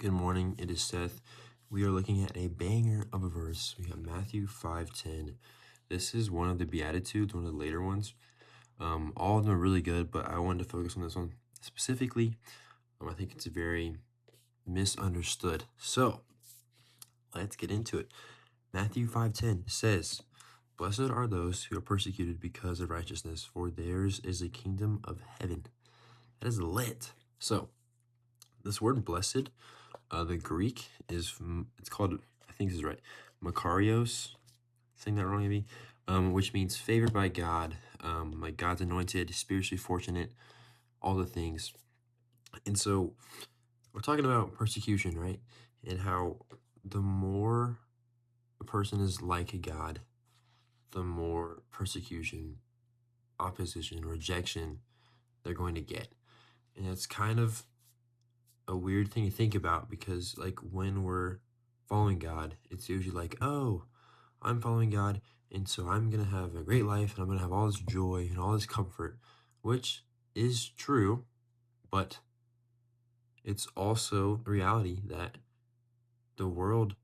Good morning, it is Seth. We are looking at a banger of a verse. We have Matthew 5:10. This is one of the Beatitudes, one of the later ones. All of them are really good, but I wanted to focus on this one specifically. I think it's very misunderstood. So let's get into it. Matthew 5:10 says, "Blessed are those who are persecuted because of righteousness, for theirs is the kingdom of heaven." That is lit. So this word blessed, the Greek is, it's called, I think this is right, Makarios, saying that wrong maybe, which means favored by God, like God's anointed, spiritually fortunate, all the things. And so we're talking about persecution, right? And how the more a person is like God, the more persecution, opposition, rejection they're going to get. And it's kind of a weird thing to think about because, like, when we're following God, it's usually like, oh, I'm following God, and so I'm going to have a great life, and I'm going to have all this joy and all this comfort, which is true, but it's also a reality that the world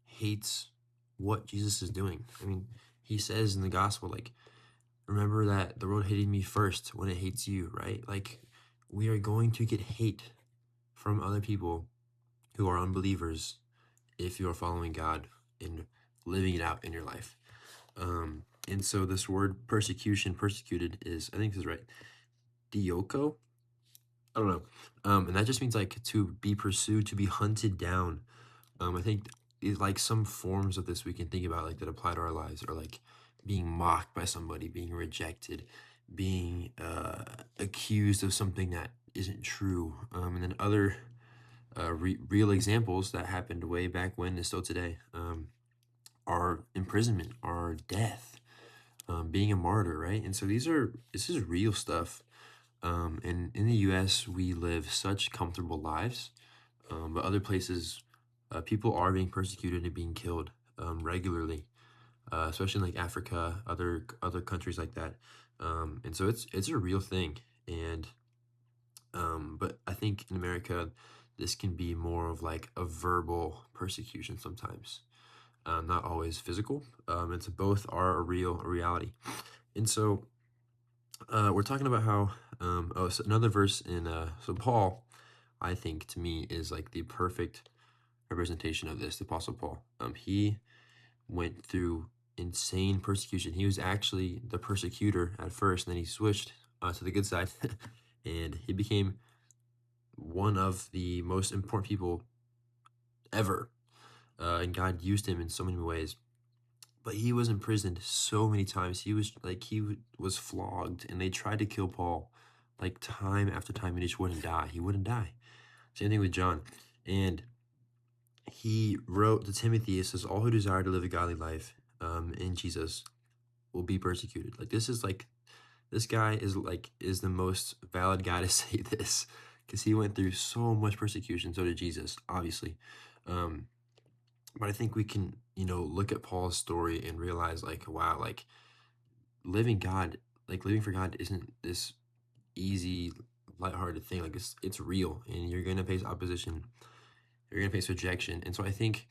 hates what Jesus is doing. I mean, he says in the gospel, like, remember that the world hated me first when it hates you, right? Like, we are going to get hate from other people who are unbelievers if you are following God and living it out in your life. And so this word persecution, persecuted is, I think this is right, dioko. I don't know. And that just means like to be pursued, to be hunted down. I think like some forms of this we can think about like that apply to our lives are like being mocked by somebody, being rejected, being accused of something that isn't true. And then other real examples that happened way back when and still today are imprisonment, are death, being a martyr, right? And so this is real stuff. And in the U.S., we live such comfortable lives, but other places, people are being persecuted and being killed regularly, especially in like Africa, other countries like that. And so it's a real thing. And but I think in America, this can be more of like a verbal persecution sometimes, not always physical. And so both are a reality. And so we're talking about how, so another verse in, so Paul, I think to me is like the perfect representation of this, the Apostle Paul. He went through insane persecution. He was actually the persecutor at first, and then he switched to the good side, and he became one of the most important people ever. And God used him in so many ways. But he was imprisoned so many times. He was flogged, and they tried to kill Paul like time after time, and he just wouldn't die. He wouldn't die. Same thing with John. And he wrote to Timothy, it says, all who desire to live a godly life in Jesus will be persecuted. Like this guy is the most valid guy to say this because he went through so much persecution. So did Jesus, obviously. But I think we can, look at Paul's story and realize like, wow, like living for God isn't this easy, lighthearted thing. Like it's real, and you're gonna face opposition, you're gonna face rejection. And so I think,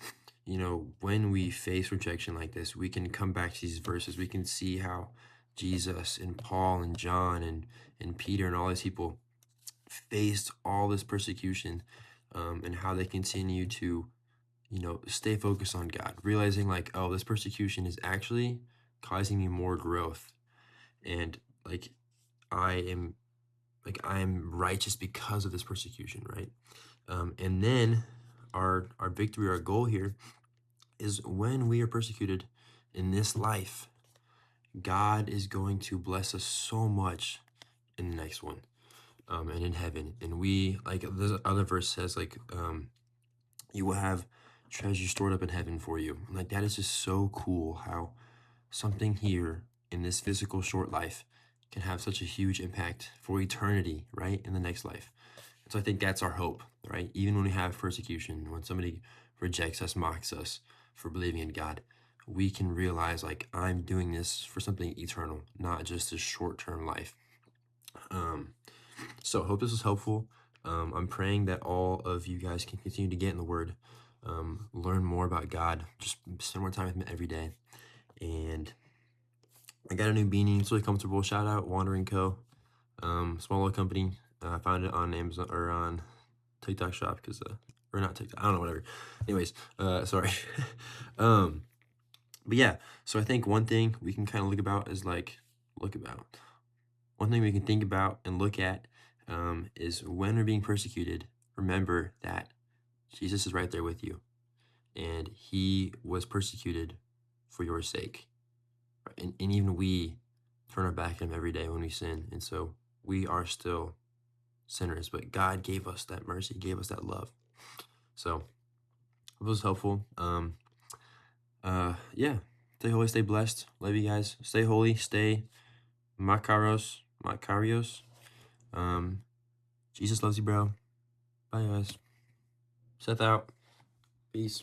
when we face rejection like this, we can come back to these verses. We can see how Jesus and Paul and John and Peter and all these people faced all this persecution, and how they continue to stay focused on God, realizing like, oh, this persecution is actually causing me more growth. And like, I am righteous because of this persecution, right? And then our victory, our goal here is when we are persecuted in this life, God is going to bless us so much in the next one, and in heaven. And we, like the other verse says, like, you will have treasure stored up in heaven for you. Like that is just so cool how something here in this physical short life can have such a huge impact for eternity, right? In the next life. And so I think that's our hope, right? Even when we have persecution, when somebody rejects us, mocks us for believing in God, we can realize like I'm doing this for something eternal, not just a short-term life. So I hope this was helpful. I'm praying that all of you guys can continue to get in the Word, learn more about God, just spend more time with Him every day. And I got a new beanie. It's really comfortable. Shout out Wandering Co. Small little company. I found it on Amazon or on TikTok Shop because, or not TikTok. I don't know, whatever. Anyways, sorry. um, but yeah. So I think one thing we can kind of one thing we can think about and look at, is when we're being persecuted. Remember that Jesus is right there with you, and He was persecuted for your sake. And even we turn our back on Him every day when we sin. And so we are still sinners, but God gave us that mercy, gave us that love. So it was helpful. Yeah. Stay holy, stay blessed. Love you guys. Stay holy, stay Makarios. Jesus loves you, bro. Bye, guys. Seth out. Peace.